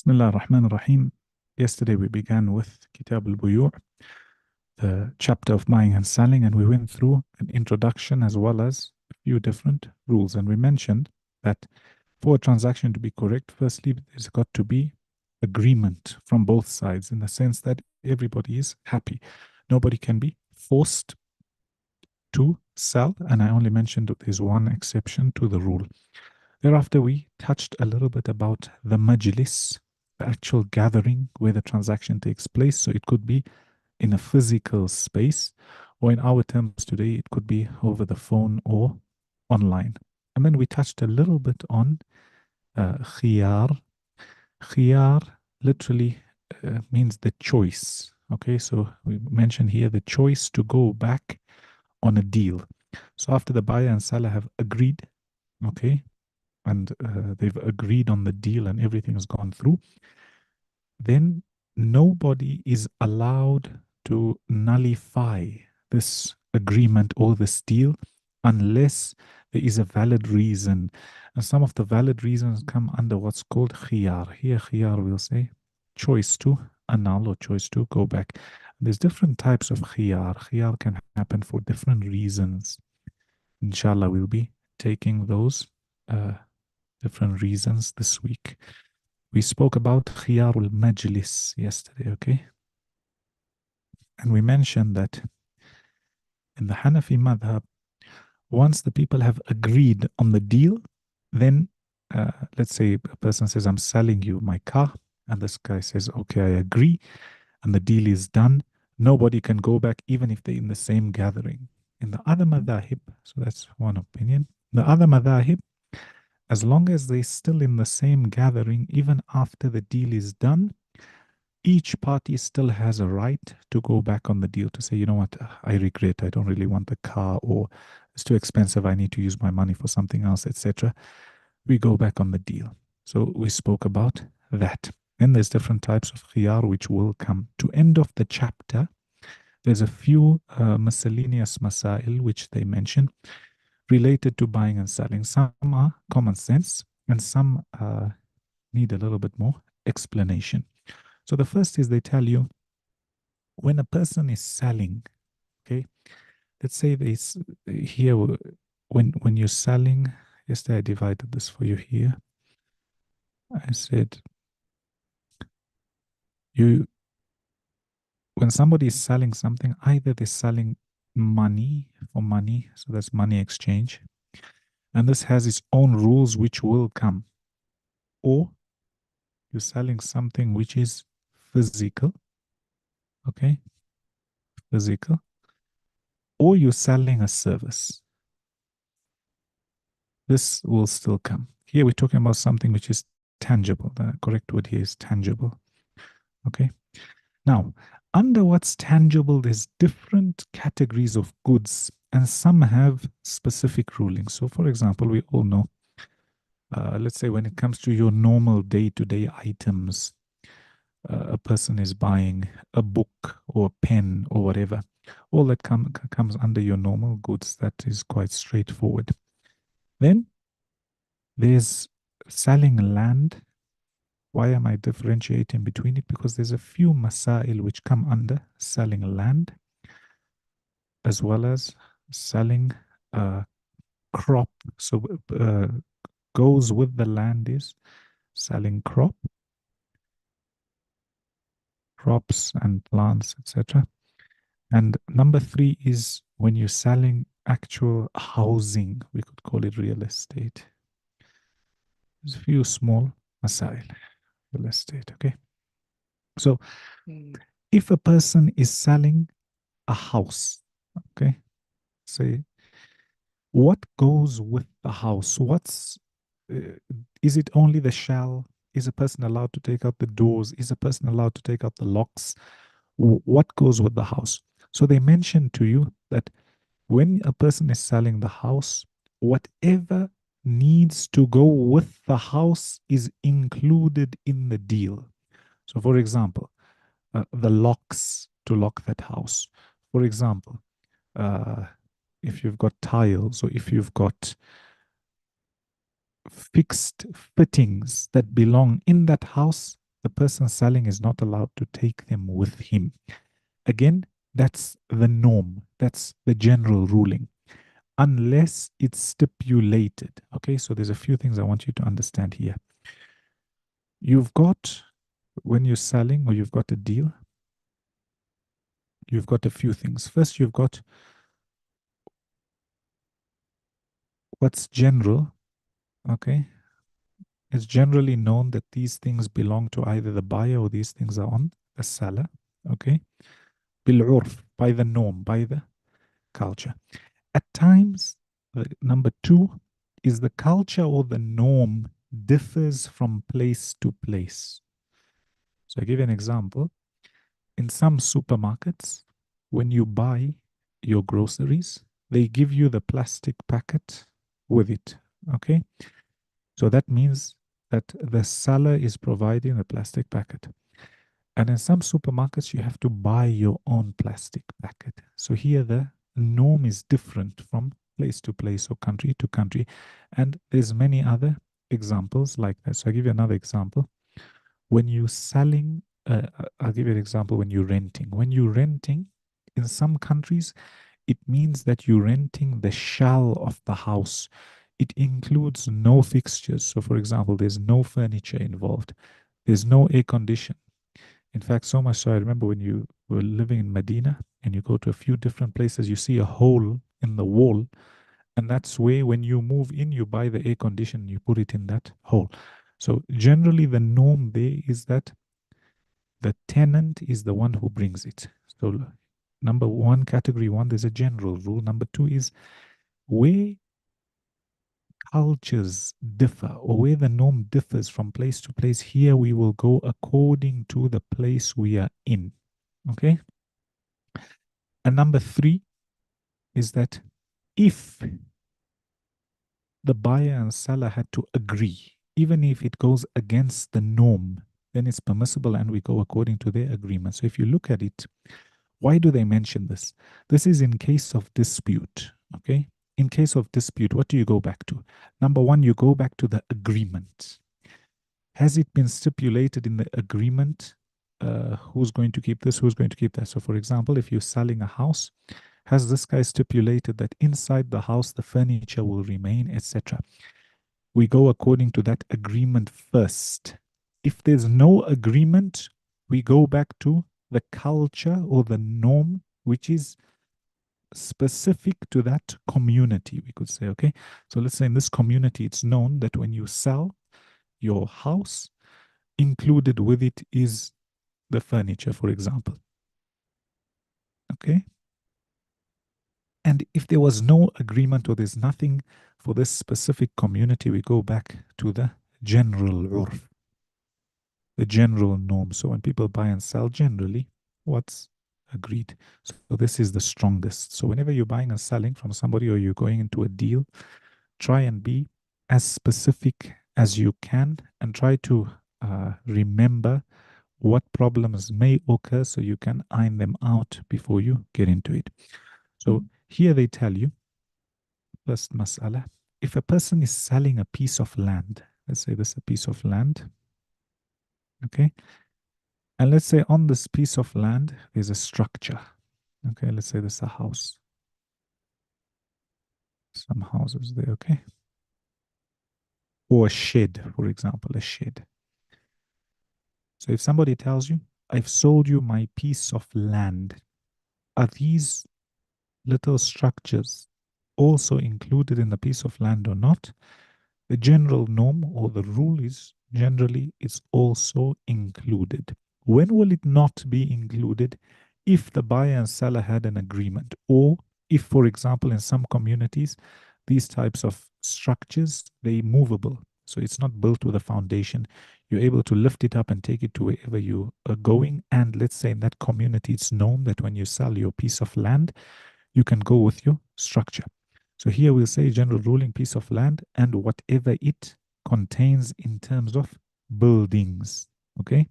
Bismillah ar-Rahman ar-Rahim. Yesterday we began with Kitab al-Buyu', the chapter of buying and selling, and we went through an introduction as well as a few different rules. And we mentioned that for a transaction to be correct, firstly, there's got to be agreement from both sides in the sense that everybody is happy. Nobody can be forced to sell, and I only mentioned that there's one exception to the rule. Thereafter, we touched a little bit about the majlis, the actual gathering where the transaction takes place. So it could be in a physical space, or in our terms today, it could be over the phone or online. And then we touched a little bit on khiyar. Khiyar literally means the choice. Okay, so we mentioned here the choice to go back on a deal. So after the buyer and seller have agreed, okay, and they've agreed on the deal and everything has gone through, then nobody is allowed to nullify this agreement or this deal unless there is a valid reason. And some of the valid reasons come under what's called khiyar. Here, khiyar will say choice to annul or choice to go back. There's different types of khiyar. Khiyar can happen for different reasons. Inshallah, we'll be taking those different reasons this week. We spoke about khiyarul majlis yesterday, okay? And we mentioned that in the Hanafi madhab, once the people have agreed on the deal, then let's say a person says, I'm selling you my car, and this guy says, okay, I agree, and the deal is done. Nobody can go back even if they're in the same gathering. In the other madhahib, so that's one opinion. The other madhahib, as long as they're still in the same gathering, even after the deal is done, each party still has a right to go back on the deal to say, you know what, I regret, I don't really want the car, or it's too expensive, I need to use my money for something else, etc. We go back on the deal. So we spoke about that. Then there's different types of khiyar which will come. To end off the chapter, there's a few miscellaneous masail which they mention related to buying and selling. Some are common sense and some need a little bit more explanation. So the first is they tell you when a person is selling, okay, let's say here when you're selling, yesterday I divided this for you here. I said when somebody is selling something, either they're selling money for money, so that's money exchange, and this has its own rules which will come, or you're selling something which is physical, okay, physical, or you're selling a service. This will still come. Here we're talking about something which is tangible. The correct word here is tangible. Okay. Now, under what's tangible, there's different categories of goods, and some have specific rulings. So, for example, we all know, let's say when it comes to your normal day-to-day items, a person is buying a book or a pen or whatever. All that comes under your normal goods. That is quite straightforward. Then there's selling land. Why am I differentiating between it? Because there's a few masail which come under selling land as well as selling crop. So goes with the land is selling crops and plants, etc. And number 3 is when you're selling actual housing. We could call it real estate. There's a few small masail. Real estate, okay? So if a person is selling a house, okay, say what goes with the house? Is it only the shell? Is a person allowed to take out the doors? Is a person allowed to take out the locks? What goes with the house? So they mention to you that when a person is selling the house, whatever needs to go with the house is included in the deal. So, for example, the locks to lock that house. For example, uh, if you've got tiles or if you've got fixed fittings that belong in that house, the person selling is not allowed to take them with him. Again, that's the norm. That's the general ruling, unless it's stipulated. Okay, so there's a few things I want you to understand here. You've got, when you're selling or you've got a deal, you've got a few things. First, you've got what's general. Okay, it's generally known that these things belong to either the buyer or these things are on the seller. Okay, بالعرف, by the norm, by the culture. At times, number two is the culture or the norm differs from place to place. So I give you an example. In some supermarkets, when you buy your groceries, they give you the plastic packet with it. Okay. So that means that the seller is providing a plastic packet. And in some supermarkets, you have to buy your own plastic packet. So here the norm is different from place to place or country to country. And there's many other examples like that. So I'll give you another example. When you're selling, I'll give you an example when you're renting. When you're renting, in some countries, it means that you're renting the shell of the house. It includes no fixtures. So, for example, there's no furniture involved. There's no air condition. In fact, so much so, I remember when you were living in Medina and you go to a few different places, you see a hole in the wall. And that's where, when you move in, you buy the air condition, you put it in that hole. So, generally, the norm there is that the tenant is the one who brings it. So, number one, category one, there's a general rule. Number two is where cultures differ or where the norm differs from place to place, here we will go according to the place we are in. Okay. And number three is that if the buyer and seller had to agree, even if it goes against the norm, then it's permissible and we go according to their agreement. So if you look at it, why do they mention this? This is in case of dispute. Okay. In case of dispute, what do you go back to? Number one, you go back to the agreement. Has it been stipulated in the agreement who's going to keep this, who's going to keep that? So, for example, if you're selling a house, has this guy stipulated that inside the house the furniture will remain, etc.? We go according to that agreement first. If there's no agreement, we go back to the culture or the norm, which is specific to that community, we could say. Okay, so let's say in this community, it's known that when you sell your house, included with it is the furniture, for example. Okay, and if there was no agreement or there's nothing for this specific community, we go back to the general urf, the general norm. So when people buy and sell, generally what's agreed. So this is the strongest. So whenever you're buying and selling from somebody or you're going into a deal, try and be as specific as you can and try to remember what problems may occur so you can iron them out before you get into it. So here they tell you, first mas'ala, if a person is selling a piece of land, let's say this is a piece of land, okay? And let's say on this piece of land, there's a structure. Okay, let's say this is a house. Some houses there, okay? Or a shed, for example, a shed. So if somebody tells you, I've sold you my piece of land, are these little structures also included in the piece of land or not? The general norm or the rule is generally it's also included. When will it not be included? If the buyer and seller had an agreement, or if, for example, in some communities, these types of structures, they're movable. So it's not built with a foundation. You're able to lift it up and take it to wherever you are going. And let's say in that community, it's known that when you sell your piece of land, you can go with your structure. So here we'll say general ruling piece of land and whatever it contains in terms of buildings. Okay.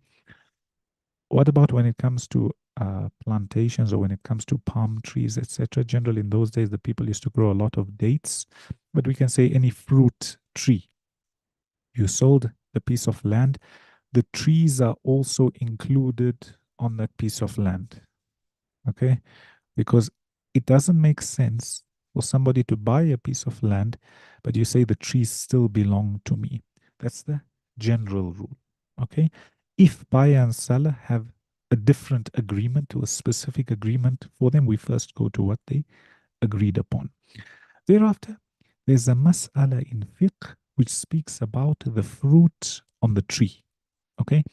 What about when it comes to plantations or when it comes to palm trees, etc.? Generally, in those days, the people used to grow a lot of dates, but we can say any fruit tree. You sold the piece of land, the trees are also included on that piece of land. Okay? Because it doesn't make sense for somebody to buy a piece of land, but you say the trees still belong to me. That's the general rule. Okay? If buyer and seller have a different agreement to a specific agreement for them, we first go to what they agreed upon. Thereafter, there's a mas'ala in fiqh which speaks about the fruit on the tree. Okay?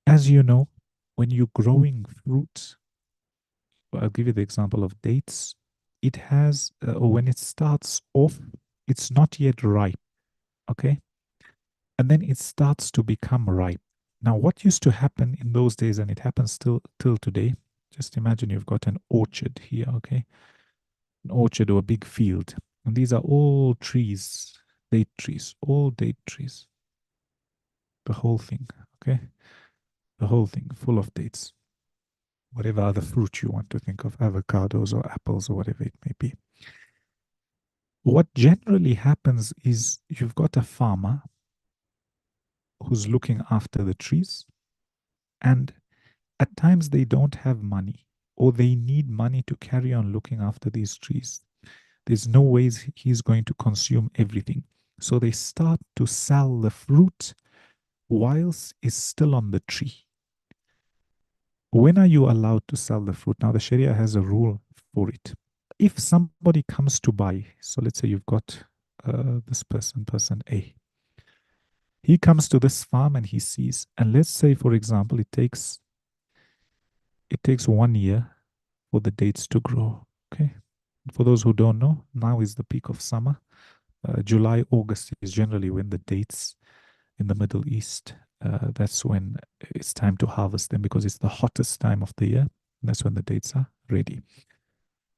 As you know, when you're growing fruit, I'll give you the example of dates. It has, or when it starts off, it's not yet ripe. Okay? And then it starts to become ripe. Now, what used to happen in those days, and it happens still till today, just imagine you've got an orchard here, okay? An orchard or a big field. And these are all trees, date trees, all date trees. The whole thing, okay? The whole thing full of dates. Whatever other fruit you want to think of, avocados or apples or whatever it may be. What generally happens is you've got a farmer who's looking after the trees, and at times they don't have money or they need money to carry on looking after these trees. There's no ways he's going to consume everything. So they start to sell the fruit whilst it's still on the tree. When are you allowed to sell the fruit? Now, the Sharia has a rule for it. If somebody comes to buy, so let's say you've got this person A. He comes to this farm and he sees, and let's say, for example, it takes 1 year for the dates to grow. Okay. For those who don't know, now is the peak of summer. July, August is generally when the dates in the Middle East, that's when it's time to harvest them because it's the hottest time of the year. That's when the dates are ready.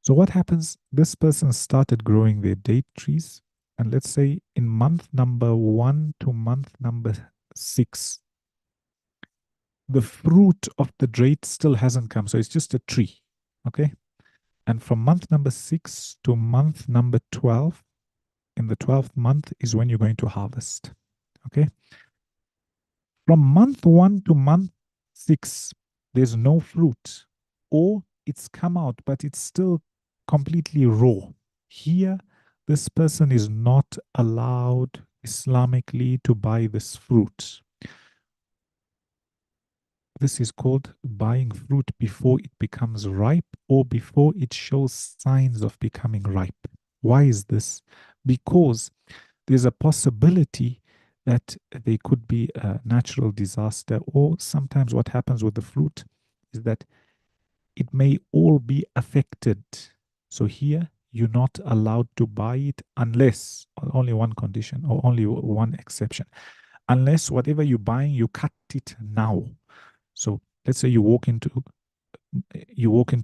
So what happens? This person started growing their date trees. And let's say in month number 1 to month number 6, the fruit of the date still hasn't come. So it's just a tree. Okay. And from month number 6 to month number 12, in the 12th month is when you're going to harvest. Okay. From month 1 to month 6, there's no fruit, or it's come out, but it's still completely raw. Here, this person is not allowed Islamically to buy this fruit. This is called buying fruit before it becomes ripe or before it shows signs of becoming ripe. Why is this? Because there's a possibility that there could be a natural disaster, or sometimes what happens with the fruit is that it may all be affected. So here, you're not allowed to buy it unless, only one condition or only one exception, unless whatever you're buying, you cut it now. So let's say you walk into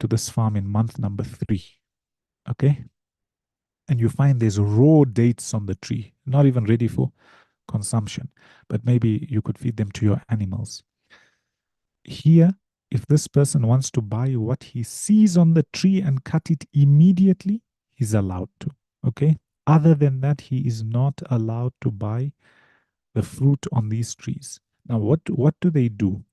this farm in month number 3, okay? And you find there's raw dates on the tree, not even ready for consumption, but maybe you could feed them to your animals. Here, if this person wants to buy what he sees on the tree and cut it immediately, he's allowed to, okay? Other than that, he is not allowed to buy the fruit on these trees. Now, what do?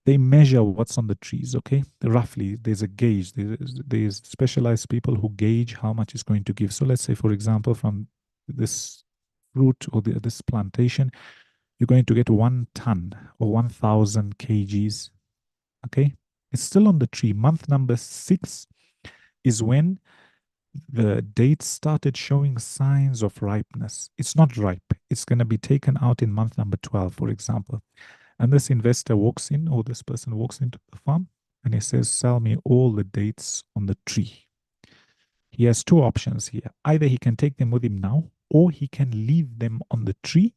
They measure what's on the trees, okay? Roughly, there's a gauge. There's specialized people who gauge how much it's going to give. So let's say, for example, from this fruit or this plantation, you're going to get 1 ton or 1,000 kgs, okay? It's still on the tree. Month number 6 is when the dates started showing signs of ripeness. It's not ripe. It's going to be taken out in month number 12, for example. And this investor walks in, or this person walks into the farm, and he says, sell me all the dates on the tree. He has 2 options here. Either he can take them with him now, or he can leave them on the tree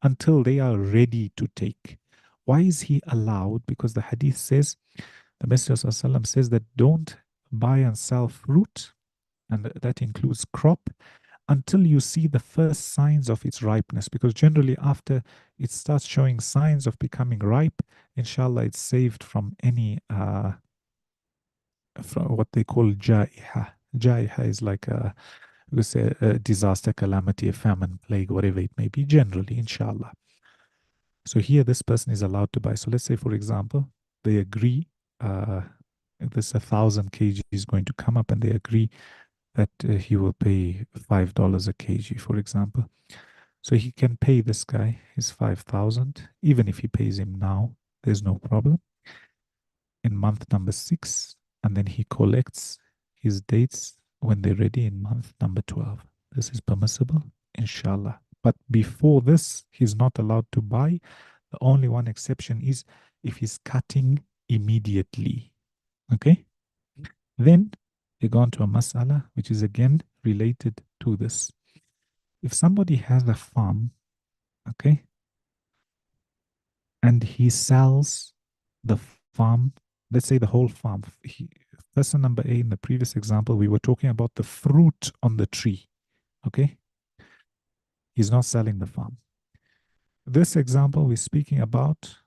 until they are ready to take. Why is he allowed? Because the hadith says, the Messenger ﷺ says that don't buy and sell fruit, and that includes crop, until you see the first signs of its ripeness, because generally after it starts showing signs of becoming ripe, inshallah, it's saved from any from what they call jaiha. Jaiha is like a disaster, calamity, a famine, plague, whatever it may be, generally, inshallah. So here, this person is allowed to buy. So let's say, for example, they agree this 1,000 kg is going to come up, and they agree that he will pay $5 a kg, for example. So he can pay this guy his 5,000, even if he pays him now, there's no problem. In month number 6, and then he collects his dates when they're ready in month number 12. This is permissible, inshallah. But before this, he's not allowed to buy. The only one exception is if he's cutting immediately. Okay? Then they go on to a mas'ala, which is again related to this. If somebody has a farm, okay, and he sells the farm, let's say the whole farm. Person number A, in the previous example, we were talking about the fruit on the tree, okay? He's not selling the farm. This example, we're speaking about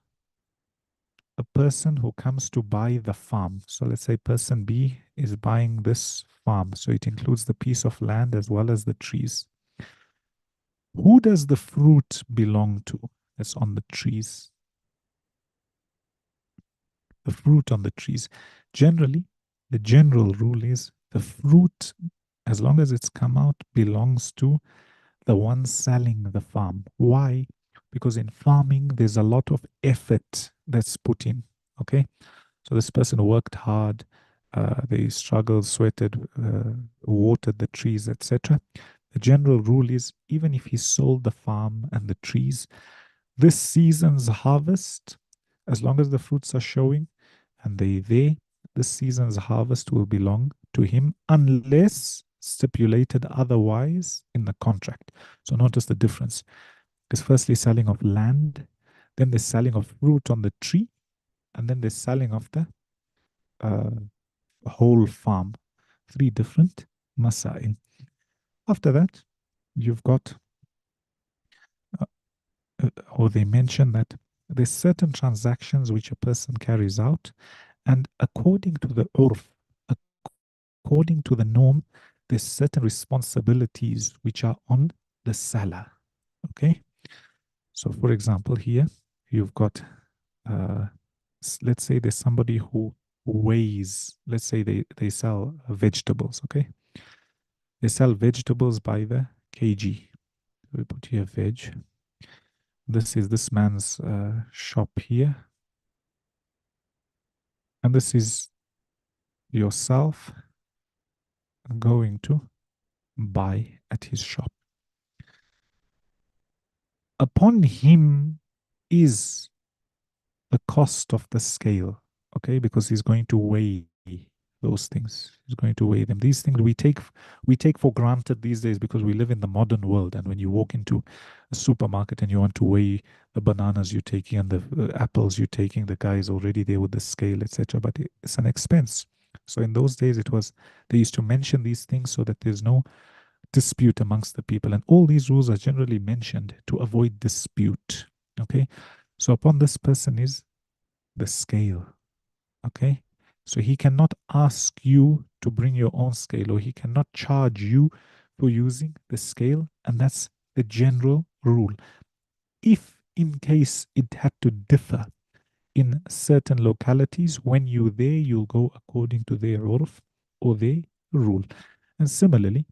a person who comes to buy the farm. So let's say person B is buying this farm. So it includes the piece of land as well as the trees. Who does the fruit belong to that's on the trees? The fruit on the trees. Generally, the general rule is the fruit, as long as it's come out, belongs to the one selling the farm. Why? Because in farming, there's a lot of effort that's put in. Okay. So this person worked hard, they struggled, sweated, watered the trees, etc. The general rule is even if he sold the farm and the trees, this season's harvest, as long as the fruits are showing and this season's harvest will belong to him unless stipulated otherwise in the contract. So notice the difference. There's firstly selling of land, then the selling of fruit on the tree, and then the selling of the uh, whole farm. 3 different masail. After that, you've got, or they mention that there's certain transactions which a person carries out, and according to the urf, according to the norm, there's certain responsibilities which are on the seller. Okay. So, for example, here you've got, let's say there's somebody who weighs, let's say they sell vegetables. Okay. They sell vegetables by the kg. We put here veg. This is this man's shop here. And this is yourself going to buy at his shop. Upon him is the cost of the scale, okay? Because he's going to weigh those things. He's going to weigh them. These things we take for granted these days because we live in the modern world. And when you walk into a supermarket and you want to weigh the bananas you're taking and the apples you're taking, the guy is already there with the scale, etc. But it's an expense. So in those days, they used to mention these things so that there's no dispute amongst the people. And all these rules are generally mentioned to avoid dispute. Okay. So upon this person is the scale. Okay. So he cannot ask you to bring your own scale, or he cannot charge you for using the scale. And that's the general rule. If in case it had to differ in certain localities, when you're there, you'll go according to their urf or their rule. And similarly,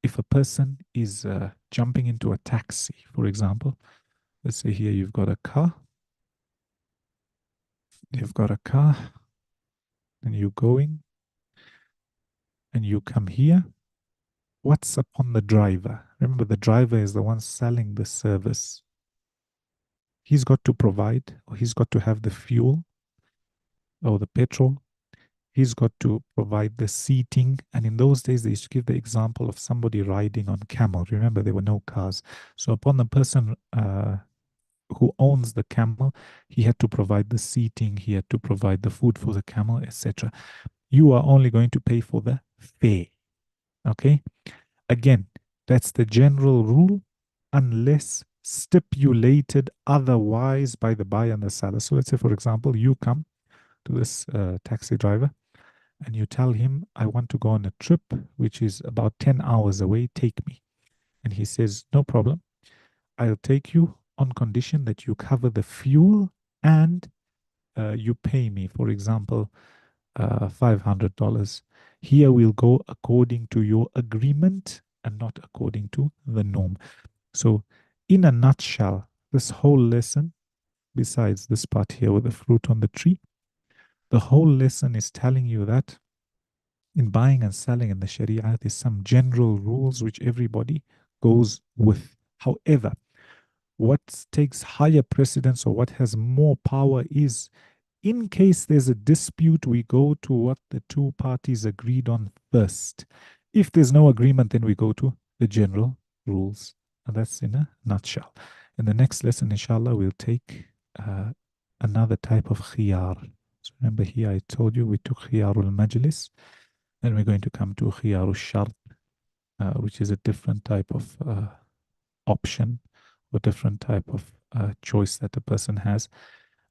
if a person is jumping into a taxi, for example, let's say here you've got a car, and you're going, and you come here. What's upon the driver? Remember, the driver is the one selling the service. He's got to provide, or he's got to have the fuel or the petrol. He's got to provide the seating. And in those days, they used to give the example of somebody riding on camel. Remember, there were no cars. So upon the person who owns the camel, he had to provide the seating, he had to provide the food for the camel, etc. You are only going to pay for the fare. Okay. Again, that's the general rule unless stipulated otherwise by the buyer and the seller. So let's say, for example, you come to this taxi driver and you tell him, I want to go on a trip which is about 10 hours away, take me. And he says, no problem, I'll take you on condition that you cover the fuel and you pay me, for example, $500. Here we'll go according to your agreement and not according to the norm. So, in a nutshell, this whole lesson, besides this part here with the fruit on the tree, the whole lesson is telling you that in buying and selling in the Sharia, there's some general rules which everybody goes with. However, what takes higher precedence or what has more power is in case there's a dispute, we go to what the two parties agreed on first. If there's no agreement, then we go to the general rules. And that's in a nutshell. In the next lesson, inshallah, we'll take another type of khiyar. So remember here, I told you we took khiyarul majlis. Then we're going to come to khiyarul shart, which is a different type of option or different type of choice that the person has.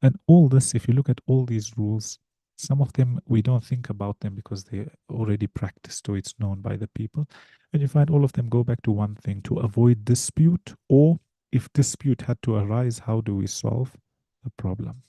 And all this, if you look at all these rules, some of them we don't think about them because they're already practiced or it's known by the people. And you find all of them go back to one thing: to avoid dispute, or if dispute had to arise, how do we solve the problem?